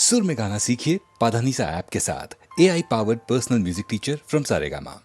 सुर में गाना सीखिए पाधानीसा ऐप के साथ। AI powered personal music teacher from Saregama.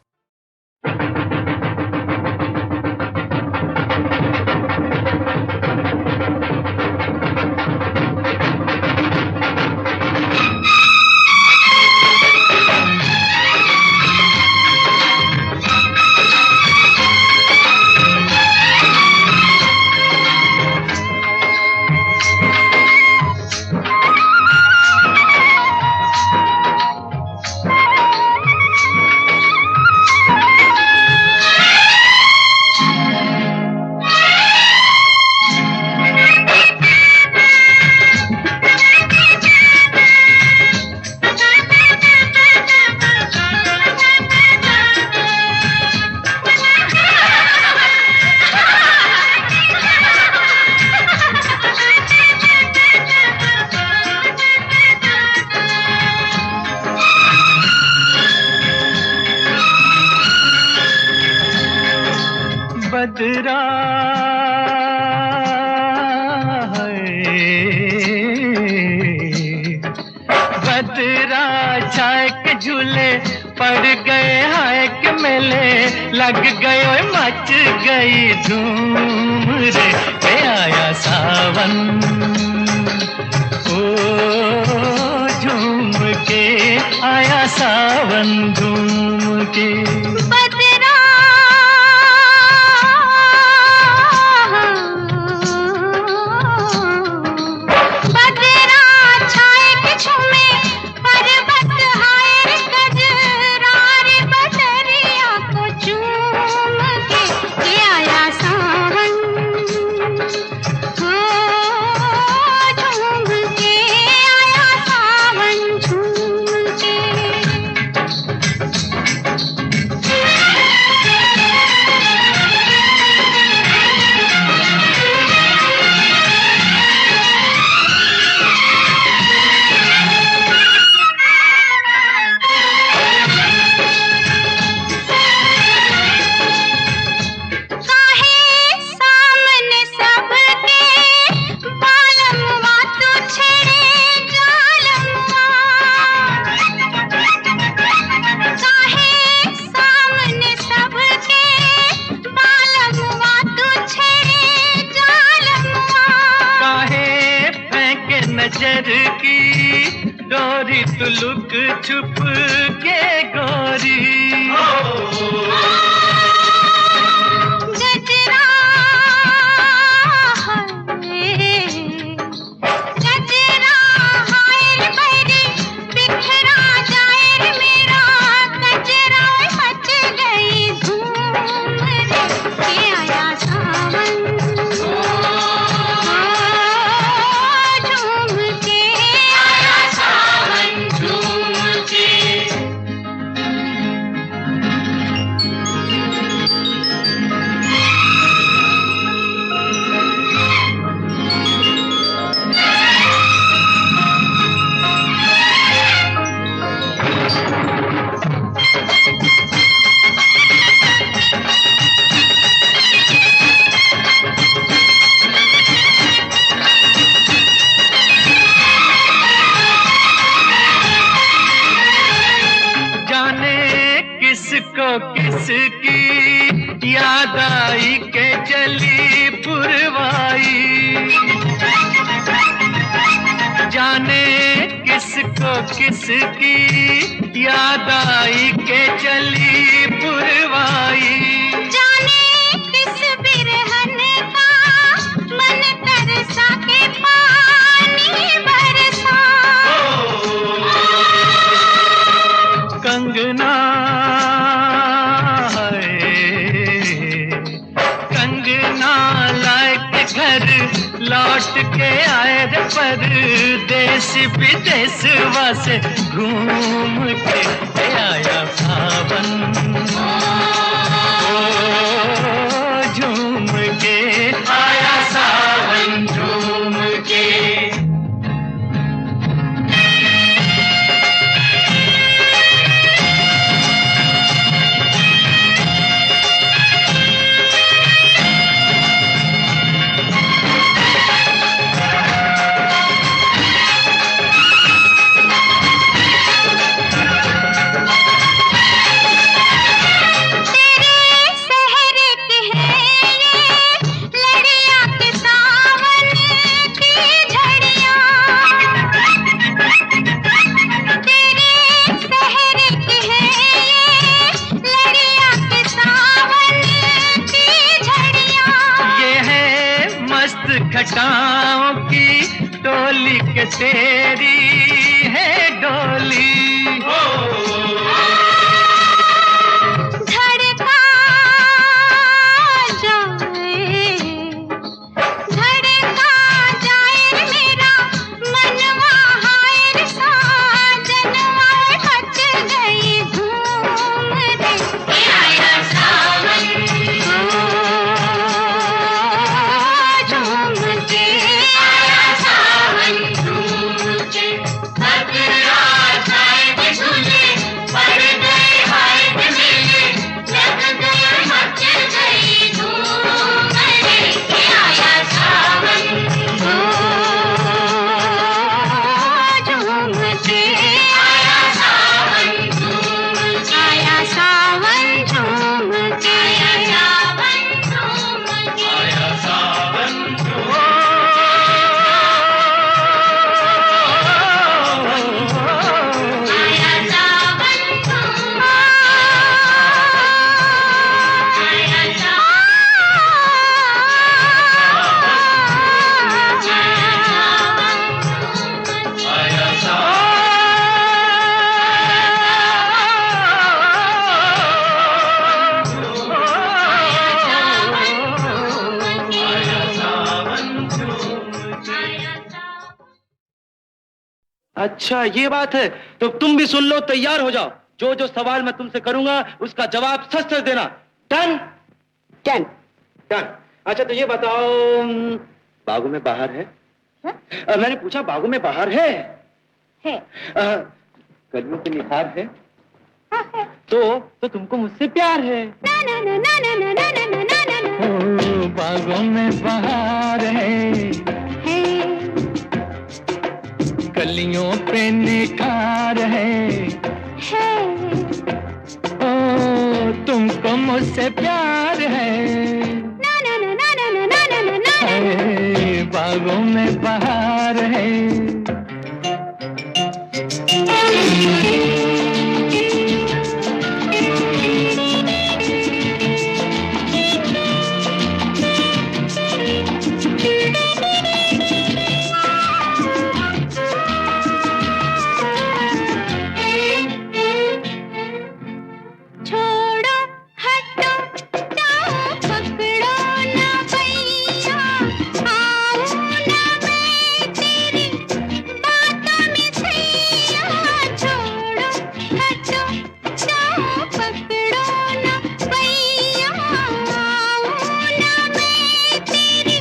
बदरा बदरा छाए के झूले पड़ गए हाय के मेले लग गए ओए मच गई धूम रे आया सावन ओ झूम के आया सावन झूम के नजर की डोरी तू लुक छुप के गोरी गजरा गजरा हाय भरी बिखरा जाए रे मेरा गजरा मच गई धूम रे आया सावन किसको किसकी याद आई के चली पुरवाई जाने किसको किसकी याद आई के चली पुरवाई जाने किस बिरहन का मन तरसा के पानी बरसा कंगना घर लौट के आए रे परदेश विदेशवा से घूम के आया सावन ओ झूम के आया सावन झूम के तेरी है डोली। धड़का जाए मेरा मनवा, हाय साजनवा मच गई धूम रे। आया सावन झूम के, आया सावन झूम के, बदला छाए के झूले, पड़ गए हाय के मेले, लग गए मच गई धूम रे। आया सावन झूम के, आया सावन झूम के, आया सावन झूम के, आया सावन झूम के, आया सावन आया सावन झूम, आया अच्छा ये बात है, तो तुम भी सुन लो, तैयार हो जाओ। जो जो सवाल मैं तुमसे करूंगा उसका जवाब सच सच देना। Done done. डन। अच्छा तो ये बताओ, बागों में बाहर है? मैंने पूछा बागों में बाहर है? है। कलियों पे निखार है? हाँ, है। तो तुमको मुझसे प्यार है? ना ना ना ना ना ना ना ना ना ना ना। ओ बागों में बाहर है, कलियों पे निखार है। ओ तुमको मुझसे प्यार है, ना ना ना ना ना ना ना ना ना ना। ए, बागों में बाहर है। छोड़ो हटो जाओ पकड़ो ना भैया, आऊं ना मैं तेरी बातों में सैया। छोड़ो हटो जाओ पकड़ो ना भैया, आऊं ना मैं तेरी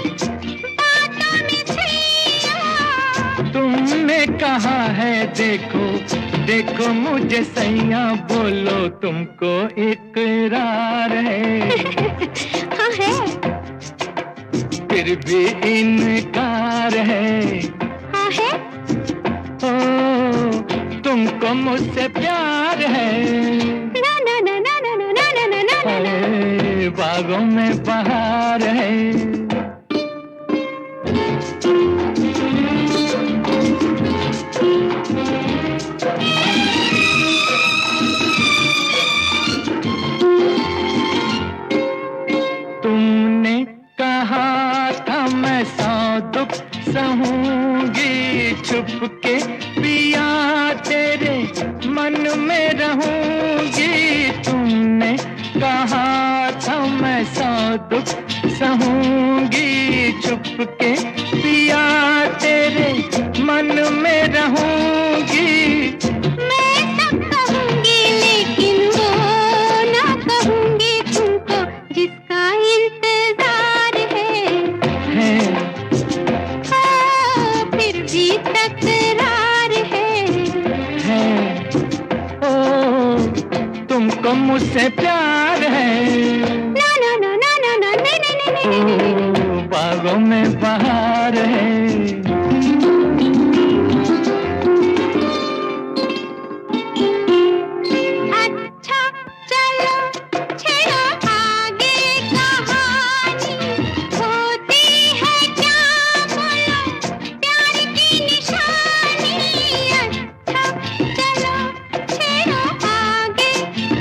बातों में सैया। तुमने कहा है देखो देखो मुझे सैया, बोलो तुमको इकरार है, हाँ है, फिर भी इनकार है। हाँ है। ओ तुमको मुझसे प्यार है, ना ना ना ना ना ना ना ना ना ना ना। ए, बागों में बाहर है। तुमने कहा था मैं 100 दुख सहूंगी, छुप के पिया तेरे मन में रहूंगी। तुमने कहा था मैं 100 दुख सहूंगी, छुप के पिया तेरे मन में रहूंगी। मैं सब कहूंगी लेकिन वो ना कहूंगी तुमको जिसका इंतजार है। हाँ, फिर भी तकरार है। ओ तुमको मुझसे प्यार है, ना ना ना ना ना ना नहीं नहीं नहीं नहीं। ओ बागों में बाहर है। अच्छा चलो छेड़ो आगे कहानी, होती है क्या बोलो प्यार की निशानी। अच्छा चलो छेड़ो आगे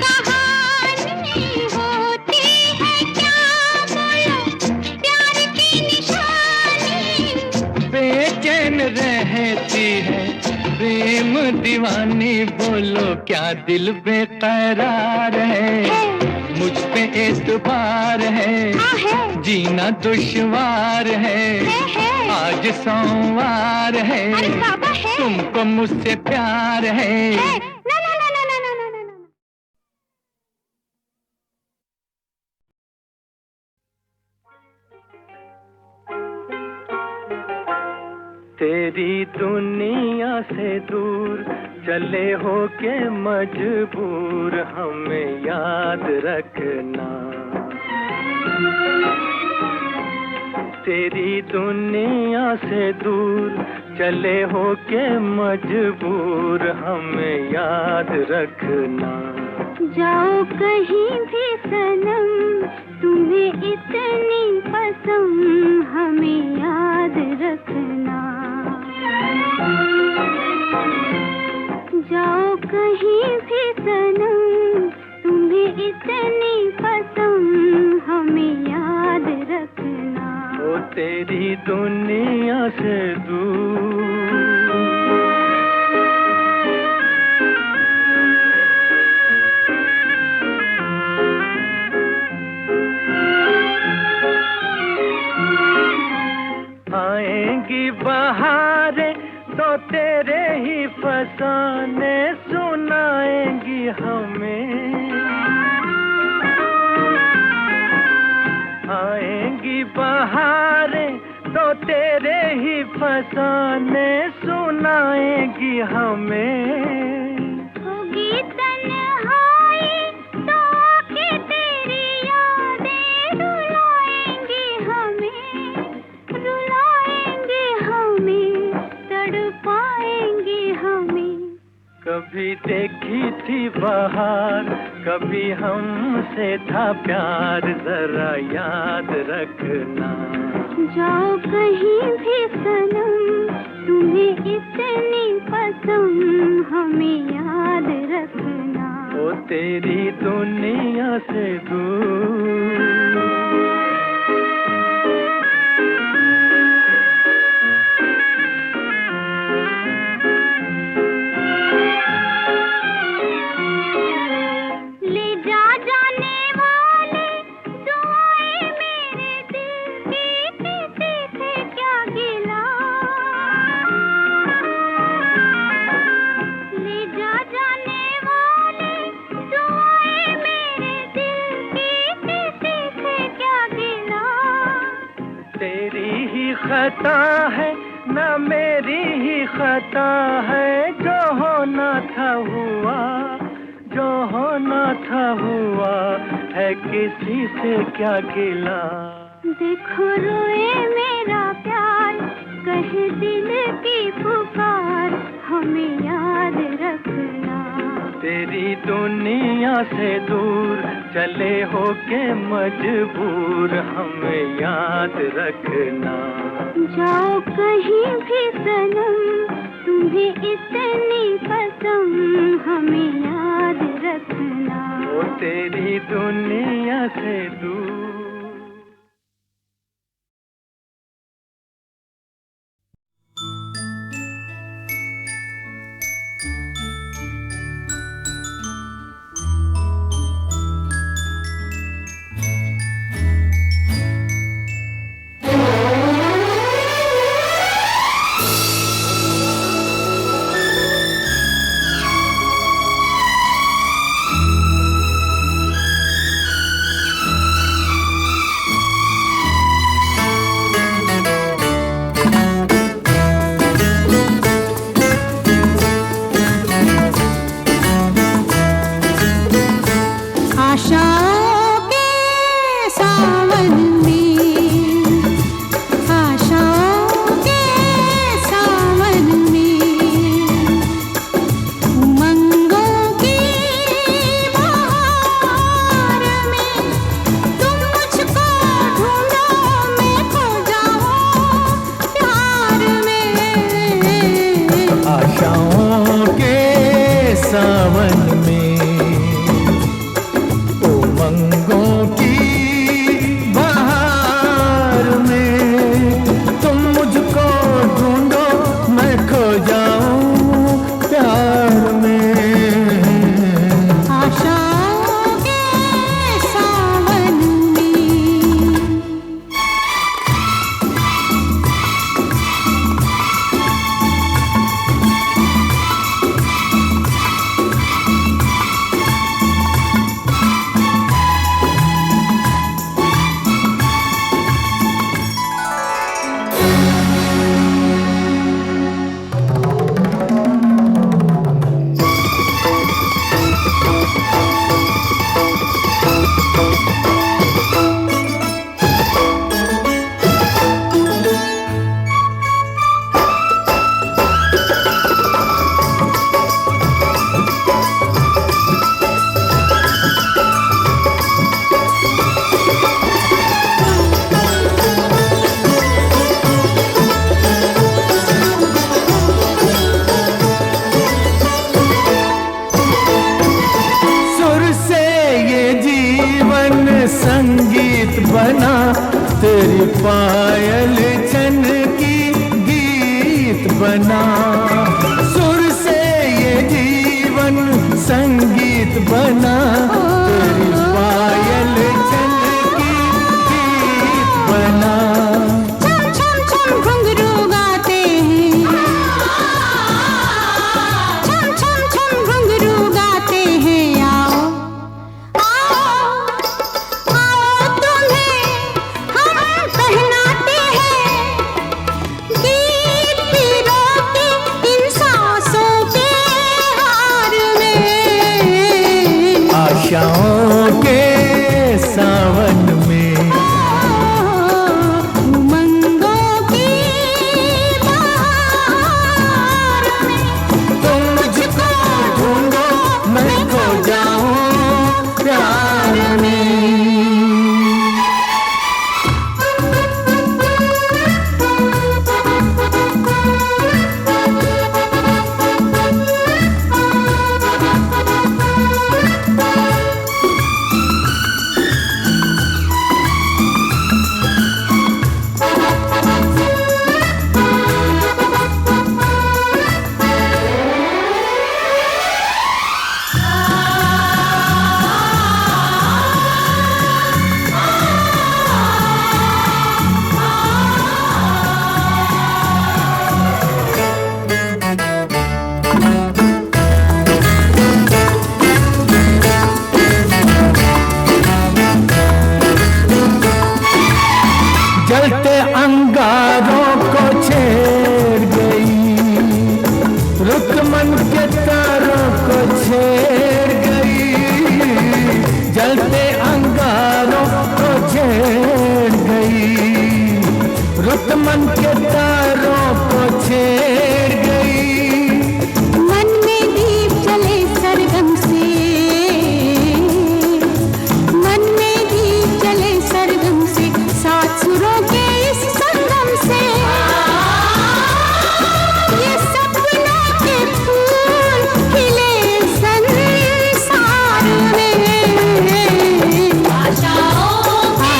कहानी, होती है क्या बोलो प्यार की निशानी। प्रेम दीवानी बोलो क्या दिल बेकरार है, मुझ पे एतबार है, जीना दुश्वार है, आज सोमवार है, तुमको मुझसे प्यार है। तेरी दुनिया से दूर चले हो के मजबूर हमें याद रखना। तेरी दुनिया से दूर चले हो के मजबूर हमें याद रखना। जाओ कहीं भी सनम तुम्हें इतनी पसंद हमें याद रखना। जाओ कहीं भी सनम तुम्हें इतनी पसंद हमें याद रखना। ओ तेरी दुनिया से दूर आएंगी बहारें तो तेरे ही फसाने सुनाएंगी हमें। आएंगी बहारें तो तेरे ही फसाने सुनाएंगी हमें। होगी तन्हाई तो आके तेरी यादें रुलाएंगी हमें, रुलाएंगी हमें, तड़पाएंगी हमें। कभी देखी थी बहार कभी हमसे था प्यार जरा याद रखना। जाओ कहीं भी सनम तुम्हें इतनी पसंद हमें याद रखना। ओ तेरी दुनिया से दूर ले जा जाने वाले दुआएं मेरे दिल की किसी से क्या गिला। ले जा जाने वाले दुआएं मेरे दिल की किसी से क्या गिला। तेरी ही खता है ना मेरी ही खता है, जो होना था हुआ, जो होना था हुआ है, किसी से क्या गिला। देखो रोए मेरा प्यार कहे दिल की पुकार हमें याद रखना। तेरी दुनिया से दूर चले हो के मजबूर हमें याद रखना। जाओ कहीं भी सनम तुम्हें इतनी पसंद हमें याद रखना। ओ तेरी दुनिया से दूर तेरी पायल छन की गीत बना, सुर से ये जीवन संगीत बना। तेरी पायल छन की गीत बना। छम छम छम घुंघरू गाते हैं, छम छम छम घुंघरू गाते हैं। आओ आओ आओ तुम्हें हम पहनाते हैं गीत पीरों की इन सांसों के हार में। आशाओं के सावन में, उमंगों की बहार में। तुम मुझको ढूंढो मैं खो जाऊं प्यार में। जलते अंगारों को छेड़ गई, रुक मन के तारों को छेड़ गई। जलते अंगारों को छेड़ गई, रुक मन के तारों को छेड़ गई। मन में दीप जले सरगम से, मन में दीप जले सरगम से, सात सुरों के इस संगम से। ये सपनों के फूल खिले संसार में। आशाओं के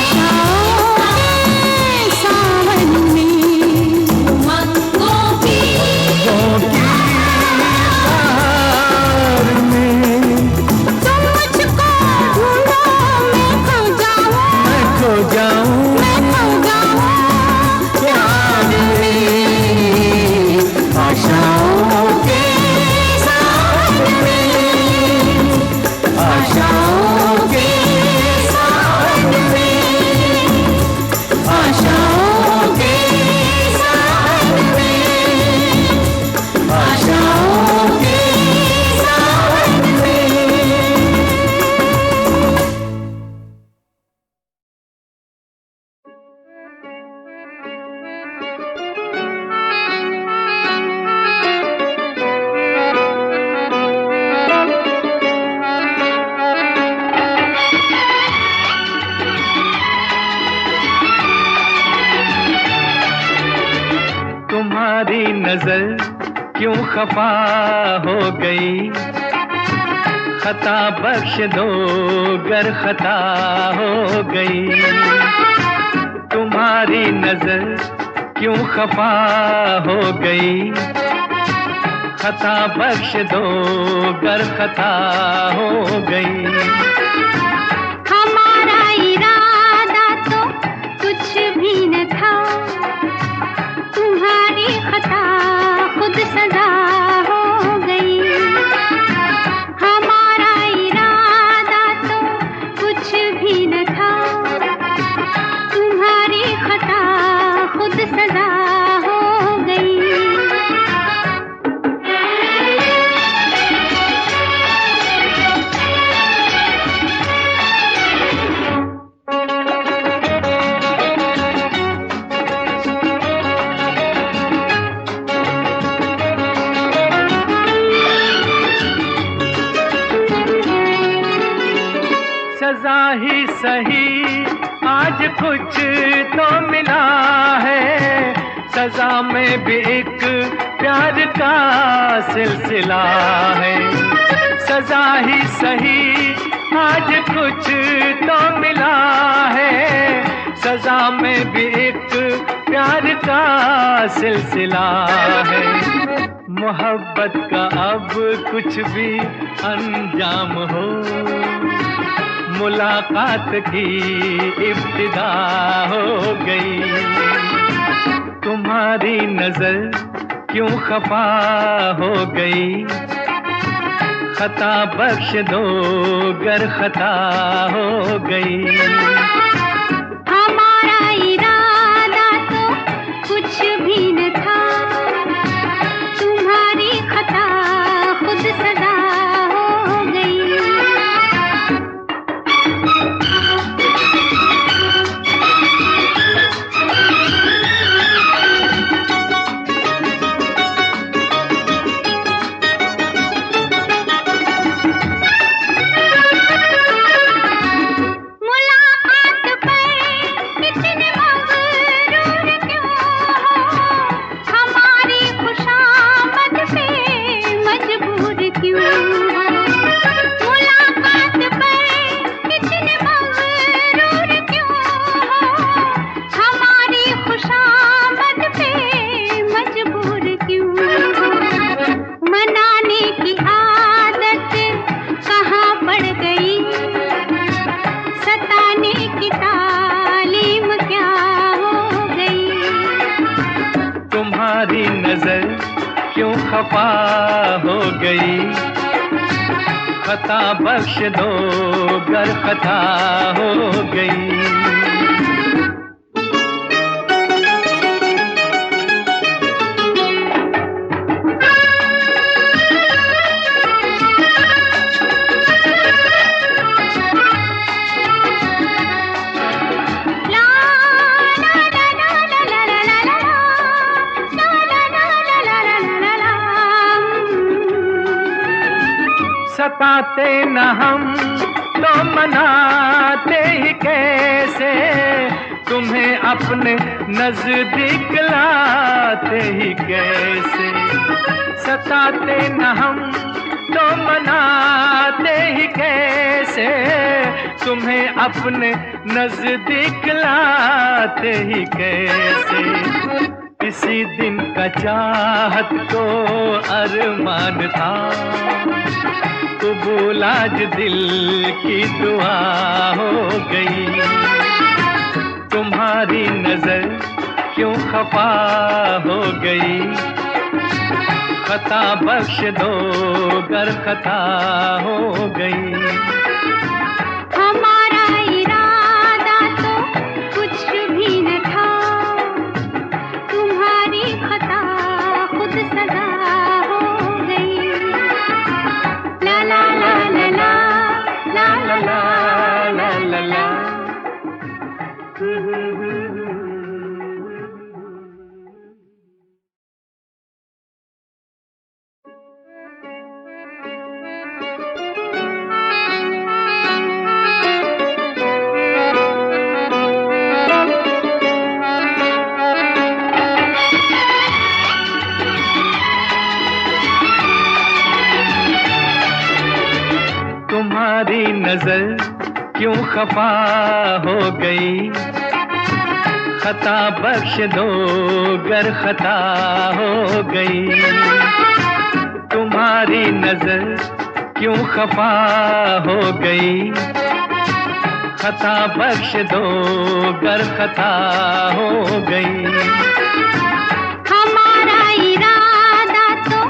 सावन में, उमंगों की बहार में। तुम मुझको ढूंढो मैं खो जाऊं, मैं खो जाऊं मैं खो जाऊं प्यार में। आशाओं के सावन में, आशाओं के सावन में, आशाओं के सावन में, आशाओं के सावन में। तुम्हारी नजर क्यों खफा हो गई, खता बख्श दो गर खता हो गई। तुम्हारी नजर क्यों खफा हो गई, खता बख्श दो गर खता हो गई। हमारा इरादा तो कुछ भी न था, तुम्हारी खता खुद सजा हो गई। हमारा इरादा तो कुछ भी न था, तुम्हारी खता खुद सजा हो गई। सजा ही सही आज कुछ तो मिला है, सजा में भी एक प्यार का सिलसिला है। सजा ही सही आज कुछ तो मिला है, सजा में भी एक प्यार का सिलसिला है। मोहब्बत का अब कुछ भी अंजाम हो, मुलाकात की इब्तिदा हो गई। तुम्हारी नजर क्यों खफा हो गई, खता बख्श दो गर खता हो गई। हमारा इरादा तो कुछ भी न था, तुम्हारी खता खुद सजा हो गई। तुम्हारी नजर क्यों खफा हो गई, खता बख्श दो गर खता हो गई। सताते न हम तो मनाते ही कैसे, तुम्हें अपने नजदीक लाते ही कैसे। सताते न हम तो मनाते ही कैसे, तुम्हें अपने नजदीक लाते ही कैसे। इसी दिन का चाहत को अरमान था, कबूल आज दिल की दुआ हो गई। तुम्हारी नजर क्यों खफा हो गई, खता बख्श दो गर खता हो गई। हमारा इरादा तो कुछ भी न था, तुम्हारी खता खुद सजा हो गई। ला ला ला ला ला ला ला ला ला ला। तुम्हारी नजर क्यों खफा हो गई, खता बख्श दो गर खता हो गई। तुम्हारी नजर क्यों खफा हो गई, खता बख्श दो गर खता हो गई। हमारा इरादा तो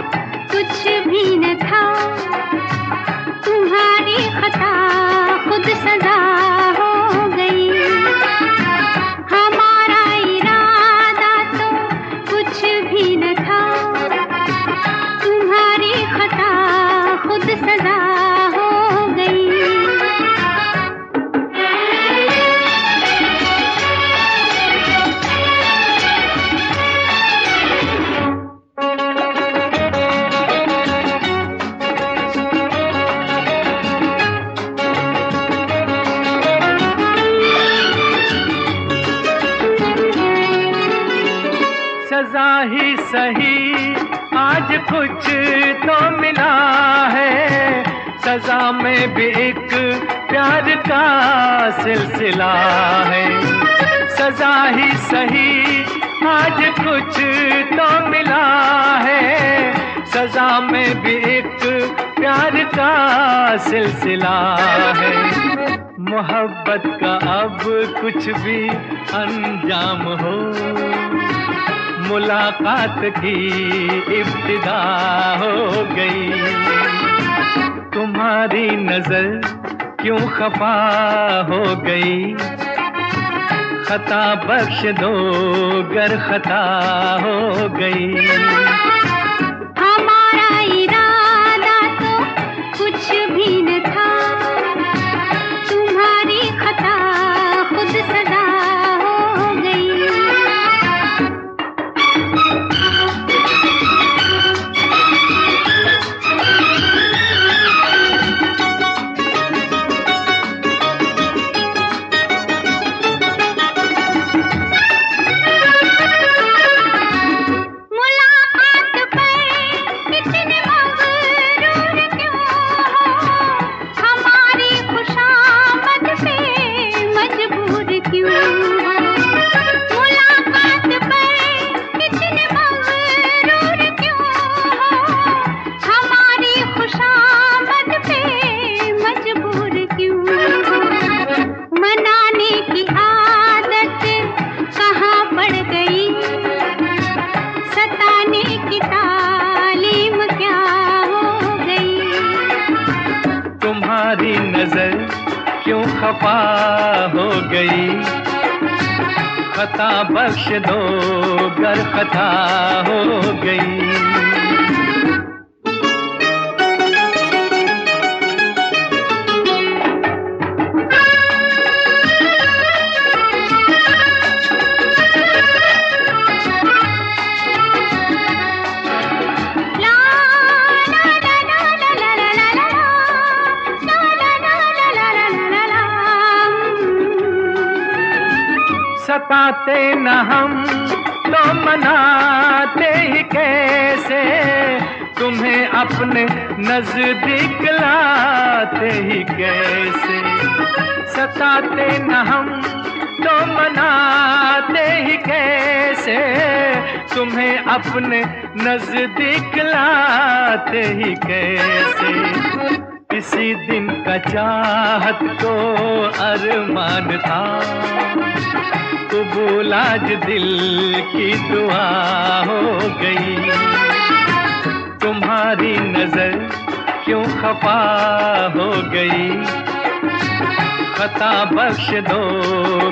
कुछ भी न था, तुम्हारी खता खुद सजा हो गई। हमारा इरादा तो कुछ भी न था, तुम्हारी खता खुद सजा हो गई। सजा ही सही आज कुछ तो मिला है, सजा में भी एक प्यार का सिलसिला है। सजा ही सही आज कुछ तो मिला है, सजा में भी एक प्यार का सिलसिला है। मोहब्बत का अब कुछ भी अंजाम हो, मुलाकात की इब्तिदा हो गई। तुम्हारी नजर क्यों खफा हो गई, खता बख्श दो गर खता हो गई। हमारा इरादा तो कुछ भी न था, तुम्हारी खता खुद सजा हो गई। तुम्हारी नजर क्यों खफा हो गई, खता बख्श दो गर खता हो गई। सताते न हम तो मनाते ही कैसे, तुम्हें अपने नजदीक लाते ही कैसे। सताते न हम तो मनाते ही कैसे, तुम्हें अपने नजदीक लाते ही कैसे। किसी दिन का चाहत को अरमान था, कबूल आज दिल की दुआ हो गई। तुम्हारी नजर क्यों खफा हो गई, खता बख्श दो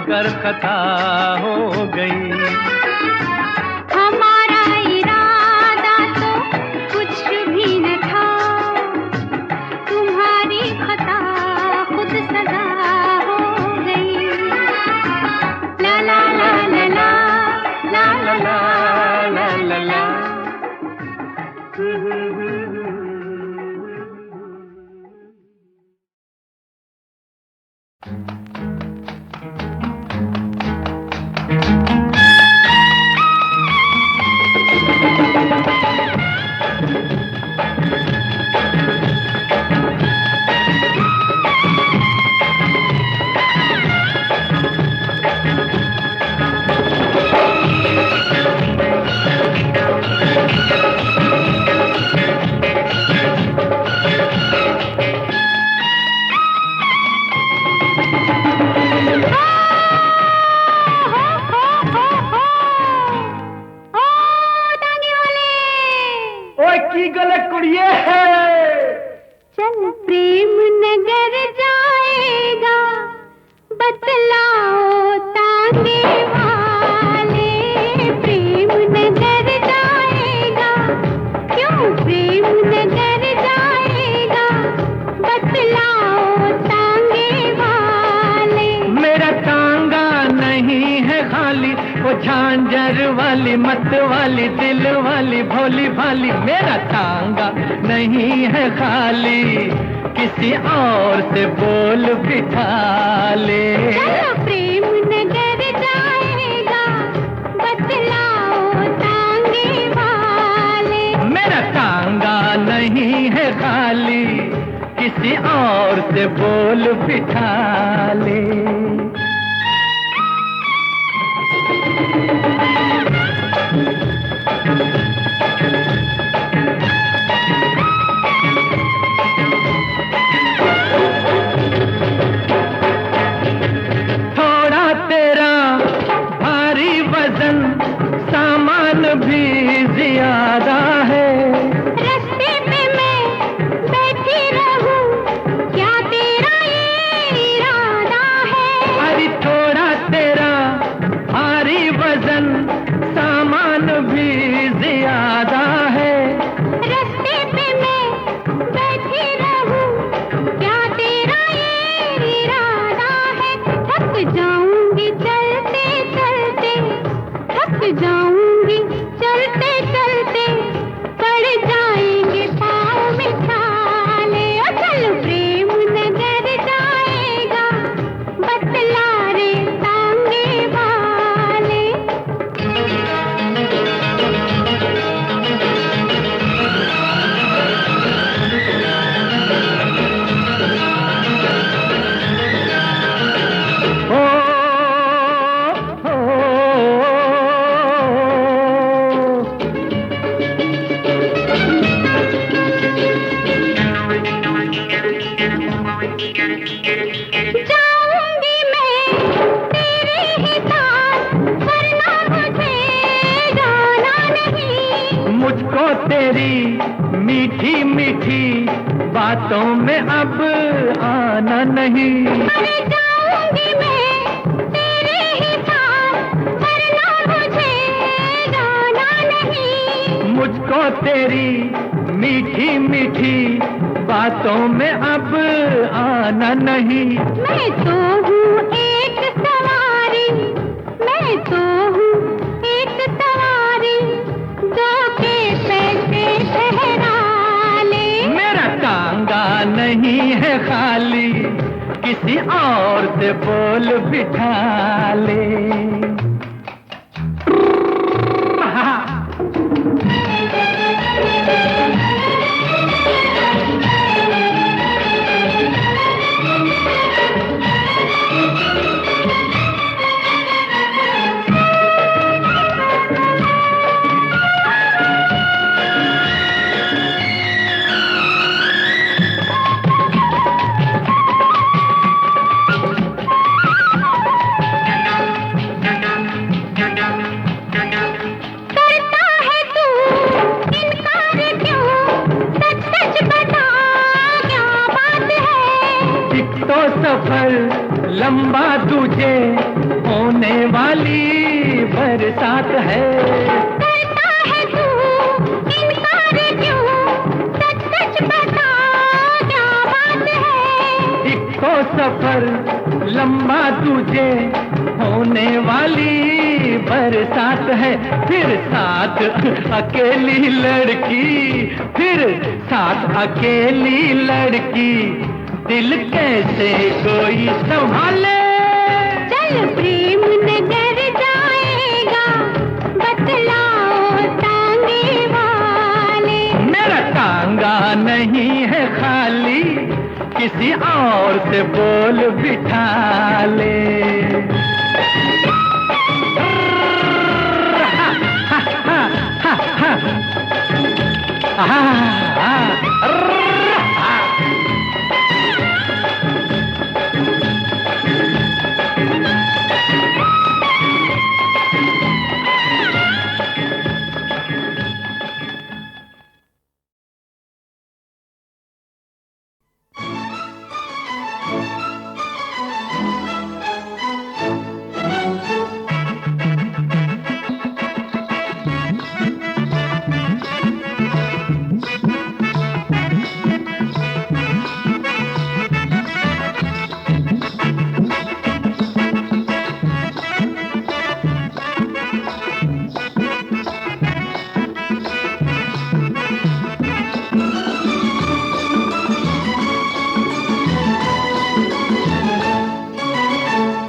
गर खता हो गई। हमारा इरादा तो कुछ भी न था, तुम्हारी खता खुद सजा हो गई। ला ला ला ला ला ला ला ला ला ला। चल प्रेम नगर जाएगा, बतलाओ ताने वाले। प्रेम नगर जाएगा, क्यों प्रेम नगर जाएगा, बतलाओ तांगे वाले। मेरा तांगा नहीं है खाली, वो झांझर वाली मत वाली दिल वाली भोली भाली। मेरा तांगा नहीं है खाली, किसी और से बोल बिठा ले। चलो प्रेम नगर जाएगा, बतलाओ तांगे वाले। मेरा तांगा नहीं है खाली, किसी और से बोल बिठा ले। मीठी मीठी बातों में अब आना नहीं। मर जाऊंगी मैं तेरे ही साथ, वरना मुझे जाना नहीं। मुझको तेरी मीठी मीठी बातों में अब आना नहीं। मैं तो हूँ एक सवारी, मैं तो हूँ एक सवारी, दो के पैसे ठहरा ले। मेरा टांगा नहीं है खाली, किसी और से बोल बिठा ले। सफर लंबा तुझे होने वाली बरसात है। करता है तू इनकार क्यों, सच सच बता क्या बात है। एक तो सफर लंबा तुझे होने वाली बरसात है। फिर साथ अकेली लड़की, फिर साथ अकेली लड़की, दिल कैसे कोई संभाले। चल प्रेम नगर जाएगा, बतलाओ टांगे वाले। मेरा टांगा नहीं है खाली, किसी और से बोल बिठा ले।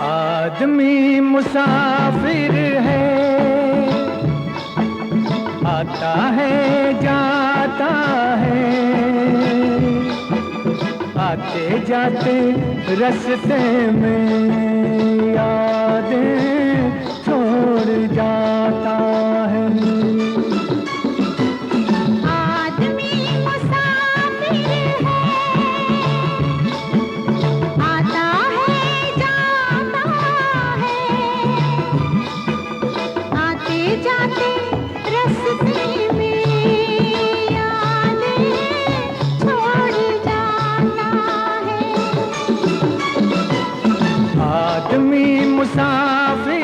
आदमी मुसाफिर है, आता है जाता है, आते जाते रास्ते में यादें छोड़ जाता है। आदमी मुसाफिर है, आता है जाता है, आते जाते रास्ते में यादें छोड़ जाता है। आदमी मुसाफिर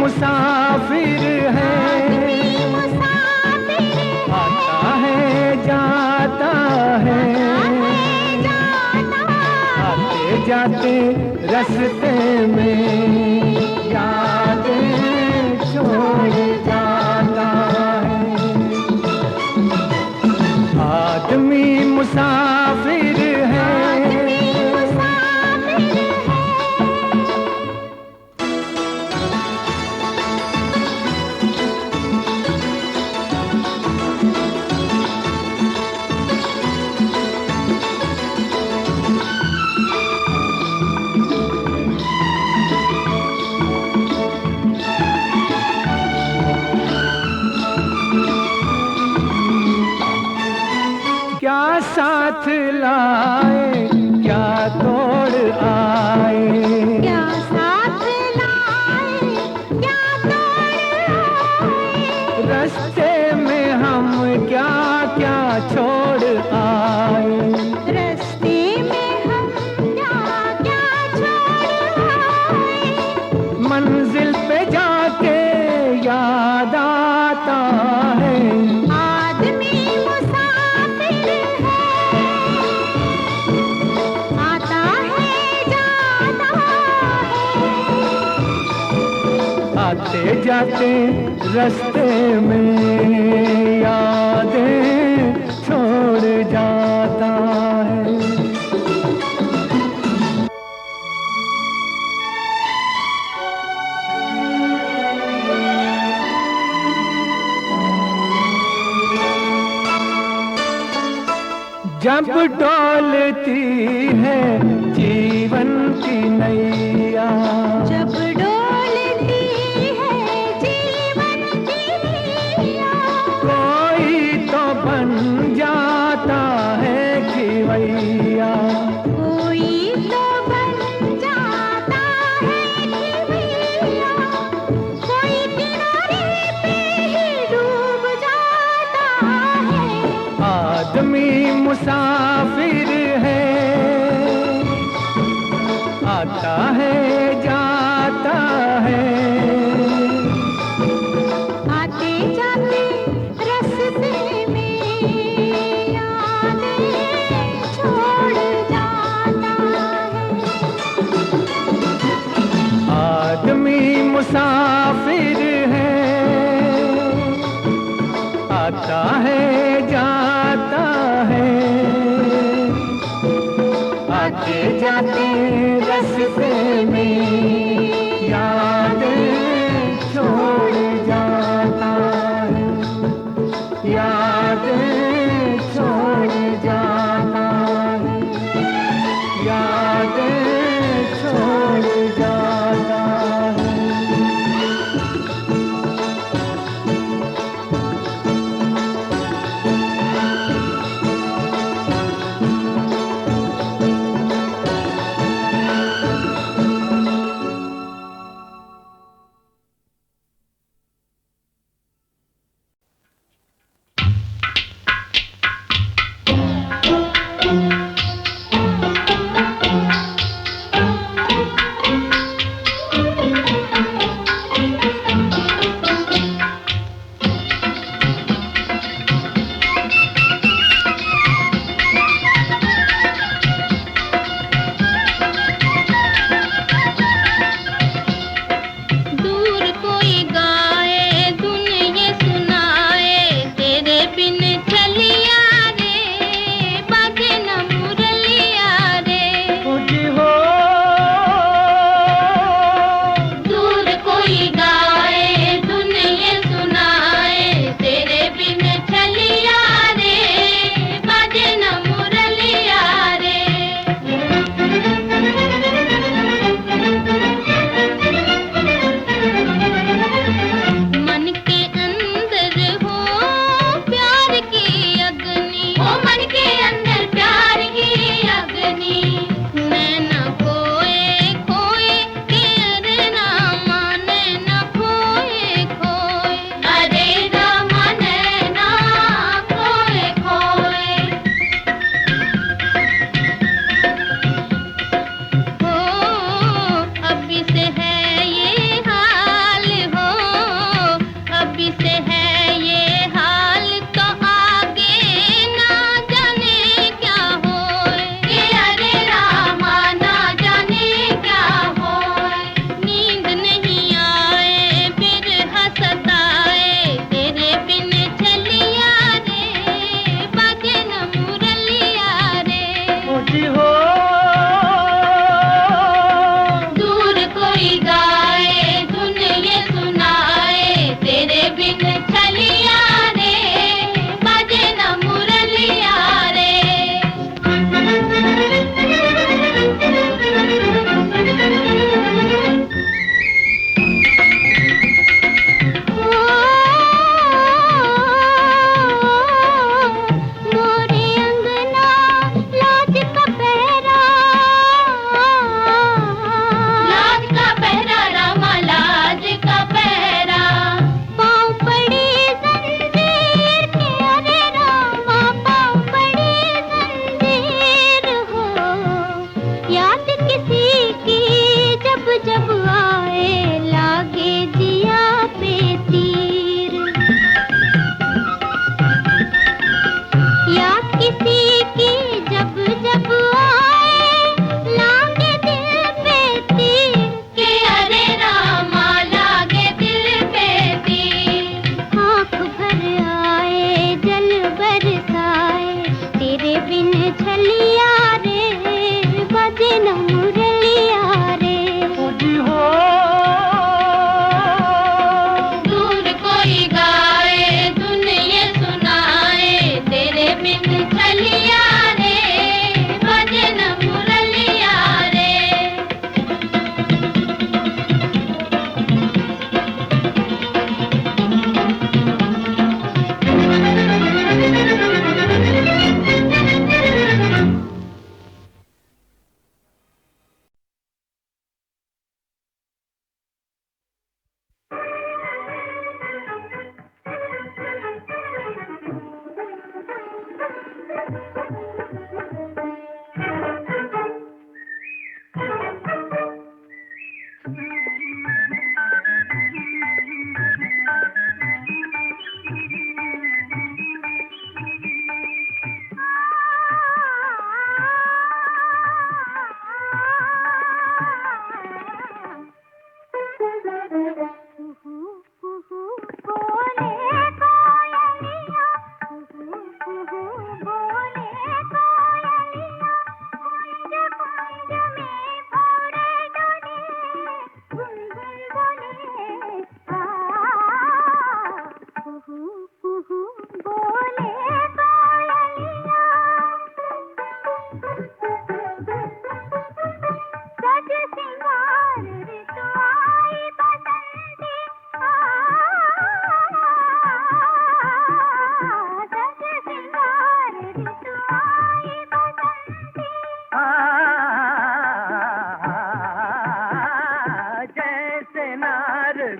मुसाफिर है, आता है जाता है, आते जाते रास्ते में यादें छोड़ जाता है। आदमी मुसाफिर है, क्या साथ लाए क्या तोड़ आए, क्या साथ लाए क्या तोड़ आए, रास्ते में हम क्या क्या छोड़ आए, रास्ते में हम क्या क्या छोड़ आए, मंजिल पे जाके याद आता है। आदमी मुसाफिर है, आता है जाता है, आते जाते रास्ते में यादें छोड़ जाता है। जब डोलती है जीवन की नैया, जब डोलती है जीवन की नैया, कोई तो बन जाता है खिवैया, कोई तो बन जाता है खिवैया, कोई किनारे पे ही डूब जाता है। आदमी मुसाफिर है, आता है जाता है, आते जाते रास्ते में यादें छोड़ जाता है। आदमी मुसाफिर है, आता है जाता है, आते जाते रास्ते में यादें छोड़ जाता है, यादें छोड़ जाता है, यादें छोड़ जाता है।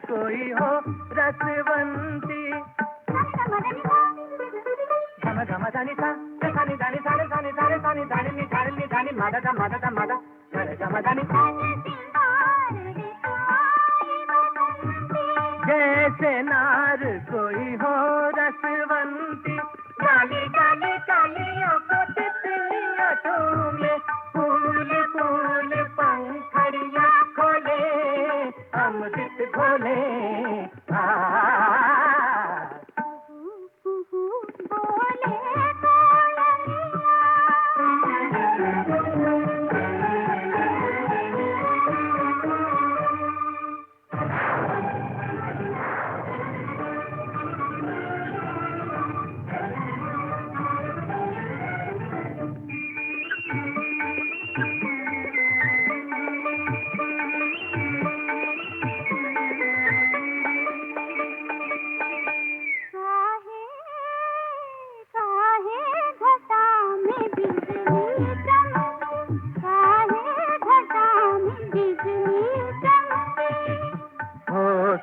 कोई हो रसवंती धम धम धनि सा धनि धनि सारे धनि सारे धनि धनि नि धनि मद धम धनि जैसे नार कोई हो रसवंती काली काली कालियों को तितलियां झूमे फूल फूल पंखड़ियां खोले अमृत घोले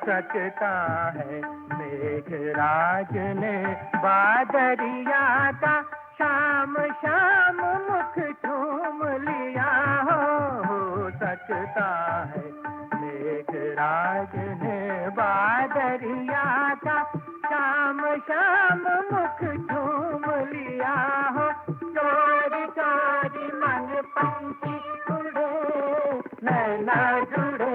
सकता है मेघराज ने बादरिया का शाम शाम मुख चूम लिया हो सकता है मेघराज ने बादरिया का शाम शाम मुख चूम लिया हो चोरी चोरी मन पंछी उड़े नैना जुड़े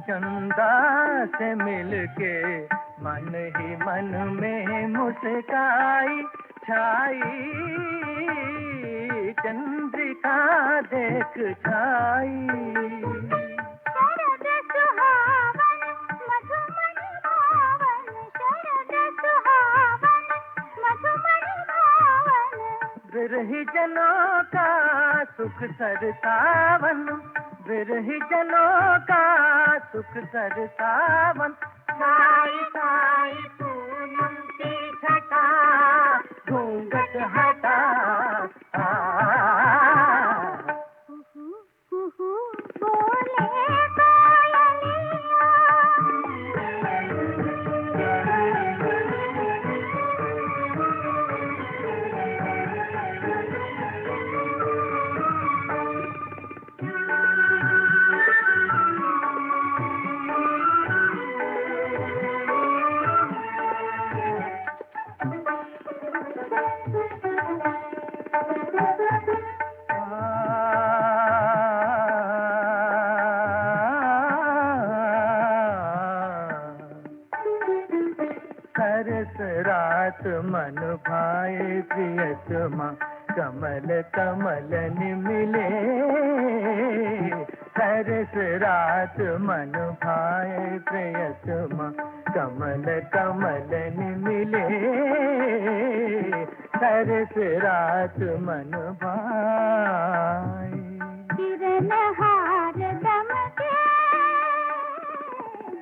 चंदा से मिलके मन ही मन में मुस्काई छाई चंद्रिका देख छाई शरद सुहावन मधुमन भावन शरद सुहावन मधुमन भावन विरही जनों का सुख सरसावन विरही जनों का सुख सरसावन साई साई पूनम की छटा घूंघट हटा बोले भाए प्रियतमा कमल कमलन मिले सरस रात मन भाए प्रियतमा कमल कमलन मिले सरस रात मन भाए किरण हार दमके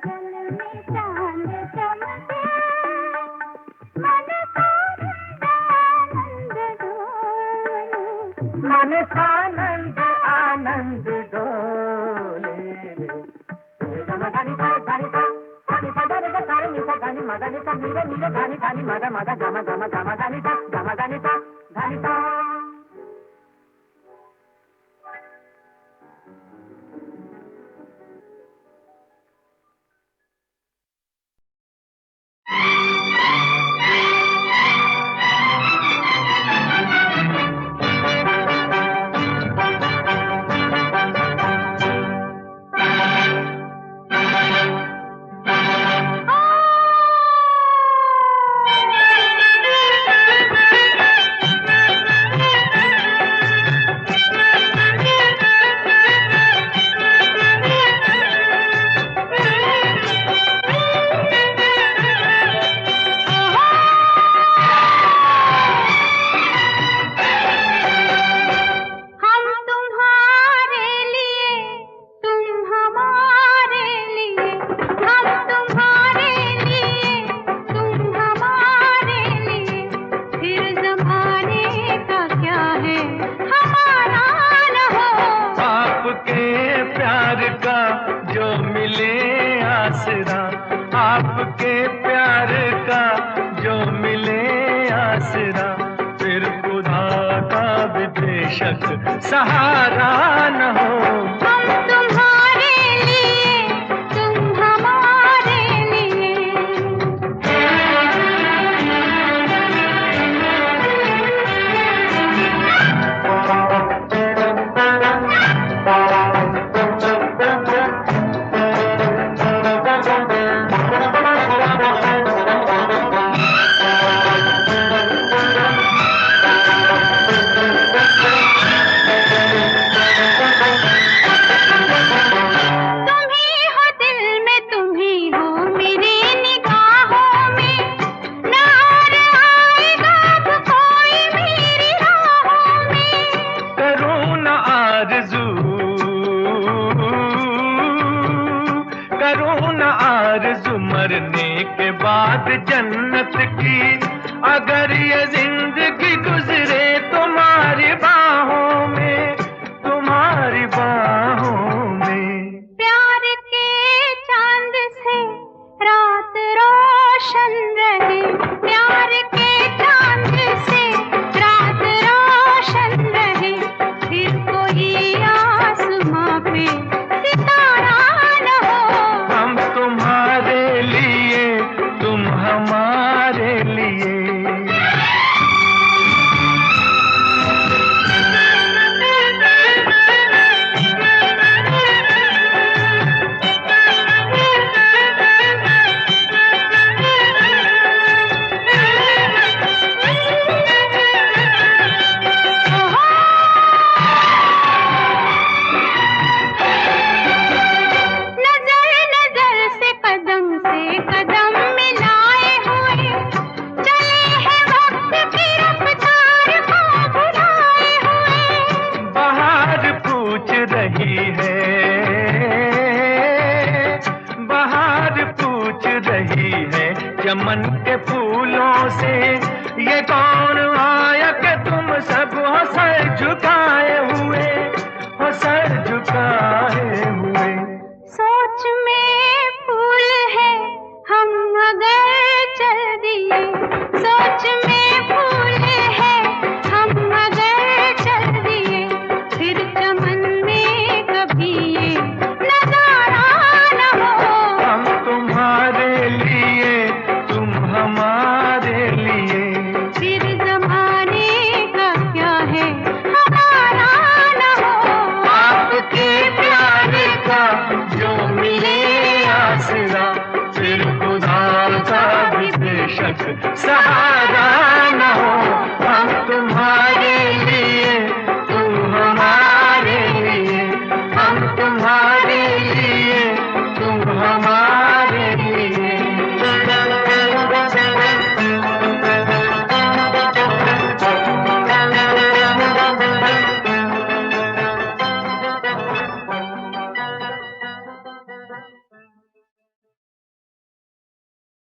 जल में चांद चमके मन आनंद आनंद डोले आपके प्यार का जो मिले आसरा फिर खुदा का भी बेशक सहारा न हो। हम तुम्हारे लिए तुम हमारे मरने के बाद जन्नत की अगर ये जिंदगी गुजरे तुम्हारी बाहों में, तुम्हारी बाहों में। प्यार के चांद से रात रोशन रहे, प्यार के चांद से रात रोशन रहे, फिर कोई आसमां पे सितारा न हो। हम तुम्हारे लिए तुम हमारे लिए। चमन के